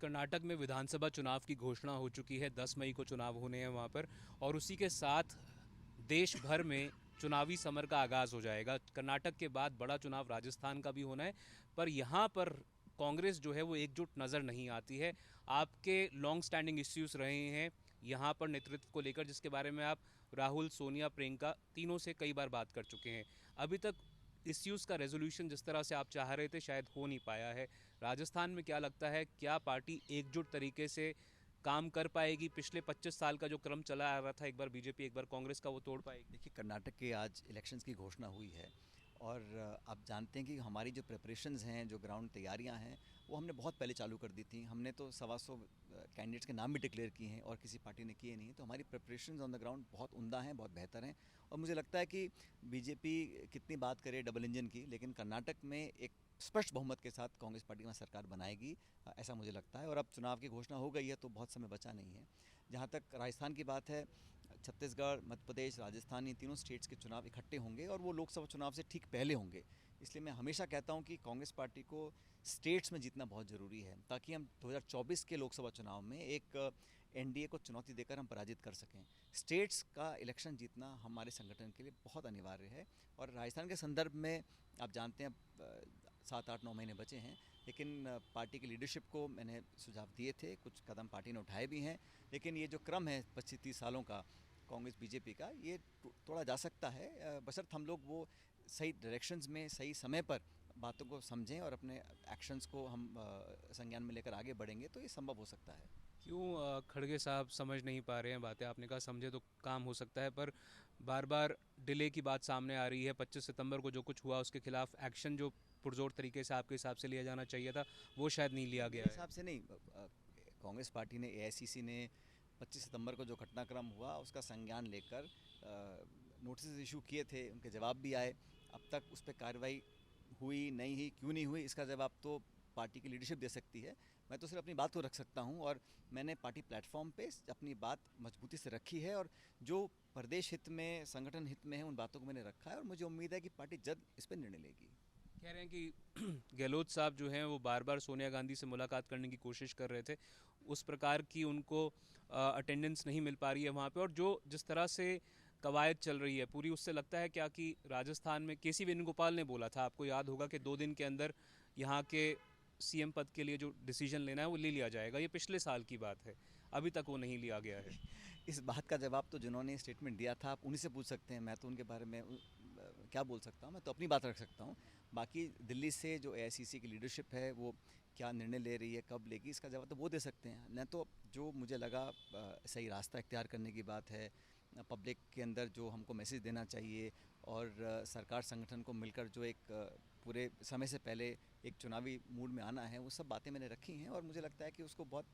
कर्नाटक में विधानसभा चुनाव की घोषणा हो चुकी है। 10 मई को चुनाव होने हैं वहाँ पर, और उसी के साथ देश भर में चुनावी समर का आगाज़ हो जाएगा। कर्नाटक के बाद बड़ा चुनाव राजस्थान का भी होना है, पर यहाँ पर कांग्रेस जो है वो एकजुट नज़र नहीं आती है। आपके लॉन्ग स्टैंडिंग इश्यूज़ रहे हैं यहाँ पर नेतृत्व को लेकर, जिसके बारे में आप राहुल, सोनिया, प्रियंका तीनों से कई बार बात कर चुके हैं। अभी तक इश्यूज़ का रेजोल्यूशन जिस तरह से आप चाह रहे थे शायद हो नहीं पाया है। राजस्थान में क्या लगता है, क्या पार्टी एकजुट तरीके से काम कर पाएगी? पिछले 25 साल का जो क्रम चला आ रहा था, एक बार बीजेपी एक बार कांग्रेस का, वो तोड़ पाएगी? देखिए, कर्नाटक के आज इलेक्शंस की घोषणा हुई है और आप जानते हैं कि हमारी जो प्रिपरेशंस हैं, जो ग्राउंड तैयारियां हैं, वो हमने बहुत पहले चालू कर दी थी। हमने तो 125 कैंडिडेट्स के नाम भी डिक्लेयर किए हैं और किसी पार्टी ने किए नहीं। तो हमारी प्रिपरेशंस ऑन द ग्राउंड बहुत उम्दा हैं, बहुत बेहतर हैं। और मुझे लगता है कि बीजेपी कितनी बात करे डबल इंजन की, लेकिन कर्नाटक में एक स्पष्ट बहुमत के साथ कांग्रेस पार्टी में सरकार बनाएगी, ऐसा मुझे लगता है। और अब चुनाव की घोषणा हो गई है तो बहुत समय बचा नहीं है। जहाँ तक राजस्थान की बात है, छत्तीसगढ़, मध्य प्रदेश, राजस्थान, ये तीनों स्टेट्स के चुनाव इकट्ठे होंगे और वो लोकसभा चुनाव से ठीक पहले होंगे। इसलिए मैं हमेशा कहता हूँ कि कांग्रेस पार्टी को स्टेट्स में जीतना बहुत ज़रूरी है, ताकि हम 2024 के लोकसभा चुनाव में एक एनडीए को चुनौती देकर हम पराजित कर सकें। स्टेट्स का इलेक्शन जीतना हमारे संगठन के लिए बहुत अनिवार्य है। और राजस्थान के संदर्भ में आप जानते हैं 7-8-9 महीने बचे हैं, लेकिन पार्टी की लीडरशिप को मैंने सुझाव दिए थे, कुछ कदम पार्टी ने उठाए भी हैं। लेकिन ये जो क्रम है 25-30 सालों का कांग्रेस बीजेपी का, ये तोड़ा जा सकता है, बशर्ते हम लोग वो सही डायरेक्शंस में सही समय पर बातों को समझें और अपने एक्शंस को हम संज्ञान में लेकर आगे बढ़ेंगे तो ये संभव हो सकता है। क्यों खड़गे साहब समझ नहीं पा रहे हैं बातें? आपने कहा समझे तो काम हो सकता है, पर बार बार डिले की बात सामने आ रही है। 25 सितंबर को जो कुछ हुआ उसके खिलाफ एक्शन जो पुरजोर तरीके से आपके हिसाब से लिया जाना चाहिए था, वो शायद नहीं लिया गया मेरे है। हिसाब से नहीं। कांग्रेस पार्टी ने, एआईसीसी ने 25 सितंबर को जो घटनाक्रम हुआ उसका संज्ञान लेकर नोटिस इशू किए थे, उनके जवाब भी आए। अब तक उस पर कार्रवाई हुई नहीं हुई, क्यों नहीं हुई, इसका जवाब तो पार्टी की लीडरशिप दे सकती है। मैं तो सिर्फ अपनी बात को रख सकता हूं और मैंने पार्टी प्लेटफॉर्म पे अपनी बात मजबूती से रखी है और जो प्रदेश हित में, संगठन हित में है, उन बातों को मैंने रखा है और मुझे उम्मीद है कि पार्टी जल्द इस पर निर्णय लेगी। कह रहे हैं कि गहलोत साहब जो हैं वो बार बार सोनिया गांधी से मुलाकात करने की कोशिश कर रहे थे, उस प्रकार की उनको अटेंडेंस नहीं मिल पा रही है वहाँ पे, और जो जिस तरह से कवायद चल रही है पूरी, उससे लगता है क्या कि राजस्थान में केसी वेणुगोपाल ने बोला था, आपको याद होगा, कि 2 दिन के अंदर यहाँ के सीएम पद के लिए जो डिसीजन लेना है वो ले लिया जाएगा। ये पिछले साल की बात है, अभी तक वो नहीं लिया गया है। इस बात का जवाब तो जिन्होंने स्टेटमेंट दिया था आप उन्हीं से पूछ सकते हैं। मैं तो उनके बारे में क्या बोल सकता हूँ, मैं तो अपनी बात रख सकता हूँ। बाकी दिल्ली से जो एआईसीसी की लीडरशिप है वो क्या निर्णय ले रही है, कब लेगी, इसका जवाब तो वो दे सकते हैं। न तो जो मुझे लगा सही रास्ता इख्तियार करने की बात है, पब्लिक के अंदर जो हमको मैसेज देना चाहिए और सरकार संगठन को मिलकर जो एक पूरे समय से पहले एक चुनावी मूड में आना है, वो सब बातें मैंने रखी हैं और मुझे लगता है कि उसको बहुत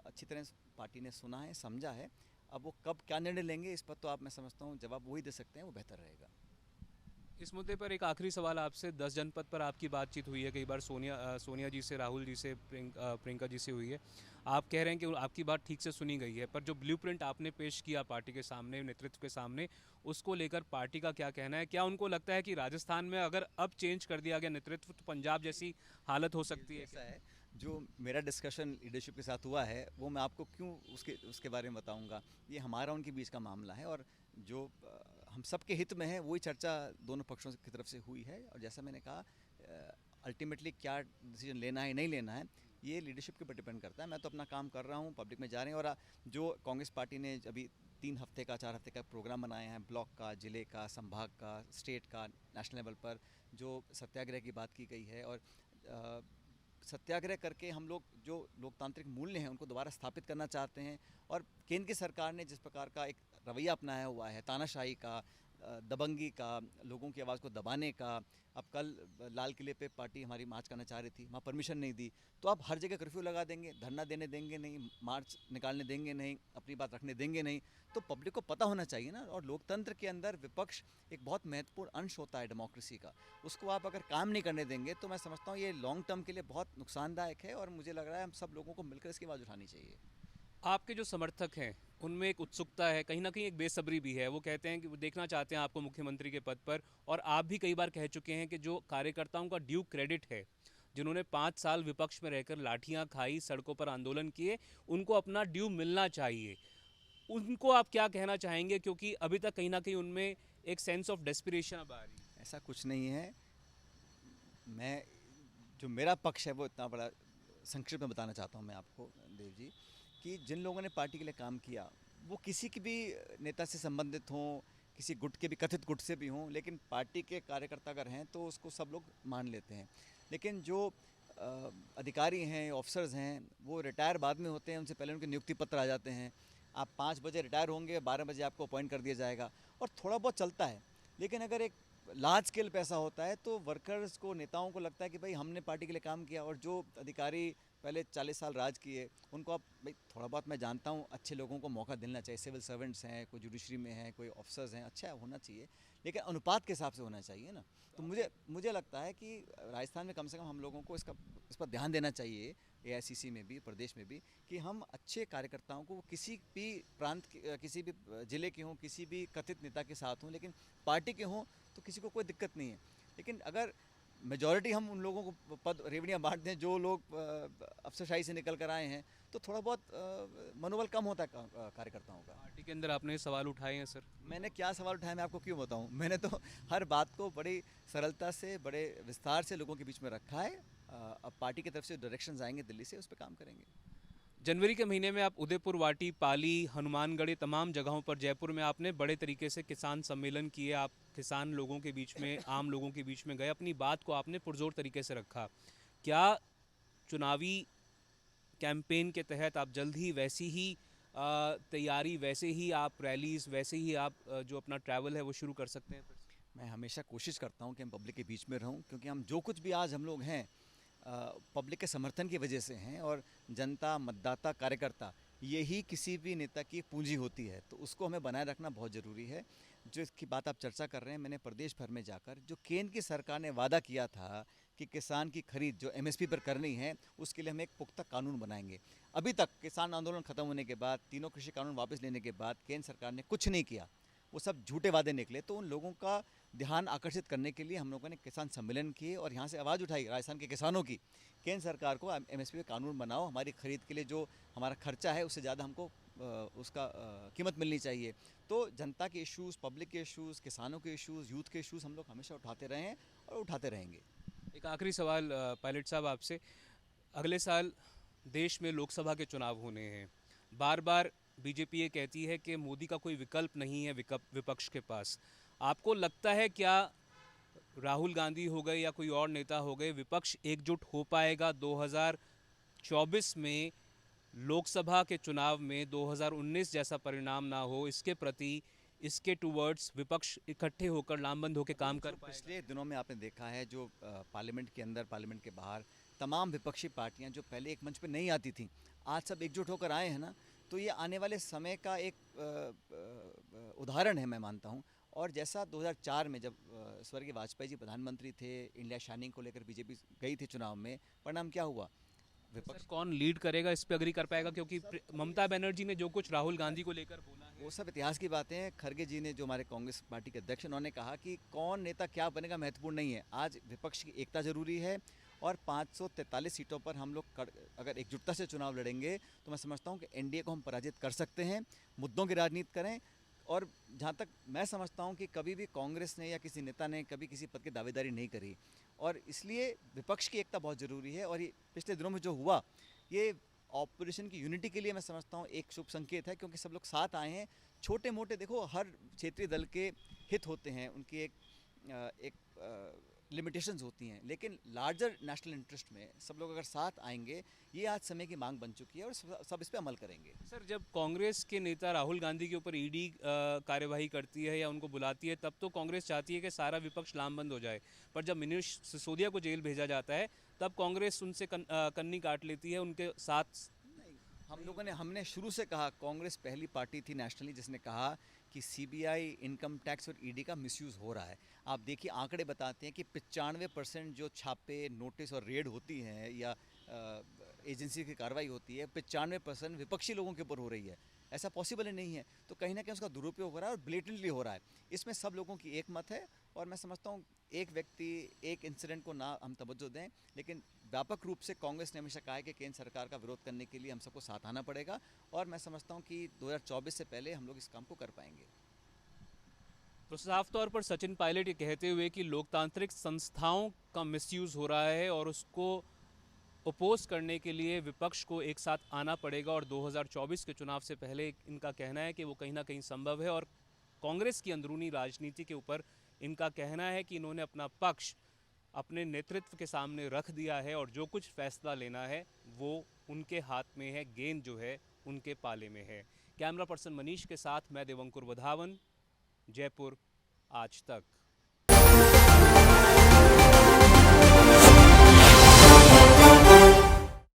अच्छी तरह पार्टी ने सुना है, समझा है। अब वो कब क्या निर्णय लेंगे इस पर तो आप, मैं समझता हूँ, जवाब वही दे सकते हैं, वो बेहतर रहेगा। इस मुद्दे पर एक आखिरी सवाल आपसे, 10 जनपद पर आपकी बातचीत हुई है कई बार, सोनिया जी से, राहुल जी से, प्रियंका जी से हुई है। आप कह रहे हैं कि आपकी बात ठीक से सुनी गई है, पर जो ब्लूप्रिंट आपने पेश किया पार्टी के सामने, नेतृत्व के सामने, उसको लेकर पार्टी का क्या कहना है? क्या उनको लगता है कि राजस्थान में अगर अब चेंज कर दिया गया नेतृत्व तो पंजाब जैसी हालत हो सकती है? ऐसा है, जो मेरा डिस्कशन लीडरशिप के साथ हुआ है वो मैं आपको क्यों उसके उसके बारे में बताऊंगा। ये हमारा उनके बीच का मामला है और जो हम सबके हित में है वही चर्चा दोनों पक्षों की तरफ से हुई है। और जैसा मैंने कहा, अल्टीमेटली क्या डिसीजन लेना है नहीं लेना है ये लीडरशिप के ऊपर डिपेंड करता है। मैं तो अपना काम कर रहा हूँ, पब्लिक में जा रहे हैं। और जो कांग्रेस पार्टी ने अभी 3 हफ्ते का, 4 हफ्ते का प्रोग्राम बनाए हैं, ब्लॉक का, ज़िले का, संभाग का, स्टेट का, नेशनल लेवल पर जो सत्याग्रह की बात की गई है और सत्याग्रह करके हम लोग जो लोकतांत्रिक मूल्य हैं उनको दोबारा स्थापित करना चाहते हैं। और केंद्र की सरकार ने जिस प्रकार का एक रवैया अपनाया हुआ है, तानाशाही का, दबंगी का, लोगों की आवाज़ को दबाने का। अब कल लाल किले पे पार्टी हमारी मार्च करना चाह रही थी, वहाँ परमिशन नहीं दी, तो आप हर जगह कर्फ्यू लगा देंगे, धरना देने देंगे नहीं, मार्च निकालने देंगे नहीं, अपनी बात रखने देंगे नहीं। तो पब्लिक को पता होना चाहिए ना। और लोकतंत्र के अंदर विपक्ष एक बहुत महत्वपूर्ण अंश होता है डेमोक्रेसी का। उसको आप अगर काम नहीं करने देंगे तो मैं समझता हूँ ये लॉन्ग टर्म के लिए बहुत नुकसानदायक है और मुझे लग रहा है हम सब लोगों को मिलकर इसकी आवाज़ उठानी चाहिए। आपके जो समर्थक हैं उनमें एक उत्सुकता है, कहीं ना कहीं एक बेसब्री भी है। वो कहते हैं कि वो देखना चाहते हैं आपको मुख्यमंत्री के पद पर, और आप भी कई बार कह चुके हैं कि जो कार्यकर्ताओं का ड्यू क्रेडिट है जिन्होंने 5 साल विपक्ष में रहकर लाठियां खाई, सड़कों पर आंदोलन किए, उनको अपना ड्यू मिलना चाहिए। उनको आप क्या कहना चाहेंगे, क्योंकि अभी तक कहीं ना कहीं उनमें एक सेंस ऑफ डेस्पिरेशन अब आ रही है। ऐसा कुछ नहीं है। मैं जो मेरा पक्ष है वो इतना बड़ा संक्षिप्त में बताना चाहता हूँ मैं आपको देव जी, कि जिन लोगों ने पार्टी के लिए काम किया वो किसी की भी नेता से संबंधित हों, किसी गुट के भी, कथित गुट से भी हों, लेकिन पार्टी के कार्यकर्ता अगर हैं तो उसको सब लोग मान लेते हैं। लेकिन जो अधिकारी हैं, ऑफिसर्स हैं, वो रिटायर बाद में होते हैं, उनसे पहले उनके नियुक्ति पत्र आ जाते हैं। आप 5 बजे रिटायर होंगे, 12 बजे आपको अपॉइंट कर दिया जाएगा और थोड़ा बहुत चलता है। लेकिन अगर एक लार्ज स्केल पैसा होता है तो वर्कर्स को, नेताओं को लगता है कि भाई हमने पार्टी के लिए काम किया। और जो अधिकारी पहले 40 साल राज किए, उनको आप भाई थोड़ा बहुत, मैं जानता हूँ अच्छे लोगों को मौका देना चाहिए, सिविल सर्वेंट्स हैं, कोई जुडिशरी में हैं, कोई ऑफिसर्स हैं, अच्छा होना चाहिए, लेकिन अनुपात के हिसाब से होना चाहिए ना। तो मुझे लगता है कि राजस्थान में कम से कम हम लोगों को इस पर ध्यान देना चाहिए, एआईसीसी में भी, प्रदेश में भी, कि हम अच्छे कार्यकर्ताओं को, किसी भी प्रांत के, किसी भी ज़िले के हों, किसी भी कथित नेता के साथ हों, लेकिन पार्टी के हों तो किसी को कोई दिक्कत नहीं है। लेकिन अगर मेजॉरिटी हम उन लोगों को पद रेवड़ियाँ बांट दें जो लोग अफसरशाही से निकल कर आए हैं, तो थोड़ा बहुत मनोबल कम होता है कार्यकर्ताओं का। पार्टी के अंदर आपने सवाल उठाए हैं सर। मैंने क्या सवाल उठाया, मैं आपको क्यों बताऊं? मैंने तो हर बात को बड़ी सरलता से, बड़े विस्तार से लोगों के बीच में रखा है। अब पार्टी की तरफ से डायरेक्शंस आएंगे दिल्ली से, उस पर काम करेंगे। जनवरी के महीने में आप उदयपुर वाटी, पाली, हनुमानगढ़, ये तमाम जगहों पर, जयपुर में आपने बड़े तरीके से किसान सम्मेलन किए। आप किसान लोगों के बीच में, आम लोगों के बीच में गए, अपनी बात को आपने पुरजोर तरीके से रखा। क्या चुनावी कैंपेन के तहत आप जल्द ही वैसी ही तैयारी, वैसे ही आप रैलीज, वैसे ही आप जो अपना ट्रैवल है वो शुरू कर सकते हैं फिर से? मैं हमेशा कोशिश करता हूं कि हम पब्लिक के बीच में रहूं, क्योंकि हम जो कुछ भी आज हम लोग हैं, पब्लिक के समर्थन की वजह से हैं। और जनता, मतदाता, कार्यकर्ता, यही किसी भी नेता की पूंजी होती है, तो उसको हमें बनाए रखना बहुत ज़रूरी है। जो इसकी बात आप चर्चा कर रहे हैं, मैंने प्रदेश भर में जाकर, जो केंद्र की सरकार ने वादा किया था कि किसान की खरीद जो एमएसपी पर करनी है, उसके लिए हम एक पुख्ता कानून बनाएंगे। अभी तक किसान आंदोलन खत्म होने के बाद, तीनों कृषि कानून वापस लेने के बाद, केंद्र सरकार ने कुछ नहीं किया, वो सब झूठे वादे निकले। तो उन लोगों का ध्यान आकर्षित करने के लिए हम लोगों ने किसान सम्मेलन किए और यहाँ से आवाज़ उठाई राजस्थान के किसानों की, केंद्र सरकार को एमएसपी पे कानून बनाओ, हमारी खरीद के लिए जो हमारा खर्चा है उससे ज़्यादा हमको उसका कीमत मिलनी चाहिए। तो जनता के इश्यूज़, पब्लिक के इश्यूज़, किसानों के इश्यूज़, यूथ के इश्यूज़ हम लोग हमेशा उठाते रहे हैं और उठाते रहेंगे। एक आखिरी सवाल पायलट साहब आपसे। अगले साल देश में लोकसभा के चुनाव होने हैं। बार बार बीजेपी ये कहती है कि मोदी का कोई विकल्प नहीं है विपक्ष के पास। आपको लगता है क्या राहुल गांधी हो गए या कोई और नेता हो गए, विपक्ष एकजुट हो पाएगा 2024 में, लोकसभा के चुनाव में 2019 जैसा परिणाम ना हो, इसके प्रति, इसके टूवर्ड्स विपक्ष इकट्ठे होकर, लामबंद होकर काम कर पाएगा? पिछले दिनों में आपने देखा है जो पार्लियामेंट के अंदर, पार्लियामेंट के बाहर तमाम विपक्षी पार्टियां जो पहले एक मंच पे नहीं आती थीं, आज सब एकजुट होकर आए हैं ना। तो ये आने वाले समय का एक उदाहरण है, मैं मानता हूँ। और जैसा 2004 में जब स्वर्गीय वाजपेयी जी प्रधानमंत्री थे, इंडिया शाइनिंग को लेकर बीजेपी गई थी चुनाव में, परिणाम क्या हुआ? सर कौन लीड करेगा, इस पे अग्री कर पाएगा? क्योंकि ममता बनर्जी ने जो कुछ राहुल गांधी को लेकर बोला है, वो सब इतिहास की बातें हैं। खड़गे जी ने, जो हमारे कांग्रेस पार्टी के अध्यक्ष, उन्होंने कहा कि कौन नेता क्या बनेगा महत्वपूर्ण नहीं है, आज विपक्ष की एकता जरूरी है। और 543 सीटों पर हम लोग अगर एकजुटता से चुनाव लड़ेंगे तो मैं समझता हूँ कि एनडीए को हम पराजित कर सकते हैं। मुद्दों की राजनीति करें। और जहाँ तक मैं समझता हूँ कि कभी भी कांग्रेस ने या किसी नेता ने कभी किसी पद की दावेदारी नहीं करी, और इसलिए विपक्ष की एकता बहुत ज़रूरी है। और ये पिछले दिनों में जो हुआ, ये ऑपरेशन की यूनिटी के लिए मैं समझता हूँ एक शुभ संकेत है, क्योंकि सब लोग साथ आए हैं। छोटे मोटे, देखो, हर क्षेत्रीय दल के हित होते हैं, उनकी एक लिमिटेशंस होती हैं, लेकिन लार्जर नेशनल इंटरेस्ट में सब लोग अगर साथ आएंगे, ये आज समय की मांग बन चुकी है और सब इस पे अमल करेंगे। सर जब कांग्रेस के नेता राहुल गांधी के ऊपर ईडी कार्यवाही करती है या उनको बुलाती है, तब तो कांग्रेस चाहती है कि सारा विपक्ष लामबंद हो जाए, पर जब मनीष सिसोदिया को जेल भेजा जाता है, तब कांग्रेस उनसे कन्नी काट लेती है, उनके साथ। हम लोगों ने, हमने शुरू से कहा, कांग्रेस पहली पार्टी थी नेशनली जिसने कहा कि सीबीआई, इनकम टैक्स और ईडी का मिसयूज़ हो रहा है। आप देखिए, आंकड़े बताते हैं कि 95% जो छापे, नोटिस और रेड होती हैं या एजेंसी की कार्रवाई होती है, 95% विपक्षी लोगों के ऊपर हो रही है। ऐसा पॉसिबल ही नहीं है। तो कहीं ना कहीं उसका दुरुपयोग हो रहा है और ब्लेटेंटली हो रहा है। इसमें सब लोगों की एक मत है और मैं समझता हूँ एक व्यक्ति एक इंसिडेंट को ना हम तवज्जो दें, लेकिन व्यापक रूप से कांग्रेस ने हमेशा कहा है कि केंद्र सरकार का विरोध करने के लिए हम सबको साथ आना पड़ेगा, और मैं समझता हूँ कि 2024 से पहले हम लोग इस काम को कर पाएंगे। तो साफ तौर पर सचिन पायलट ये कहते हुए कि लोकतांत्रिक संस्थाओं का मिसयूज़ हो रहा है और उसको ओपोज करने के लिए विपक्ष को एक साथ आना पड़ेगा, और 2024 के चुनाव से पहले इनका कहना है कि वो कहीं ना कहीं संभव है, और कांग्रेस की अंदरूनी राजनीति के ऊपर इनका कहना है कि इन्होंने अपना पक्ष अपने नेतृत्व के सामने रख दिया है और जो कुछ फैसला लेना है वो उनके हाथ में है, गेंद जो है उनके पाले में है। कैमरा पर्सन मनीष के साथ मैं देवंकुर वधावन, जयपुर आज तक।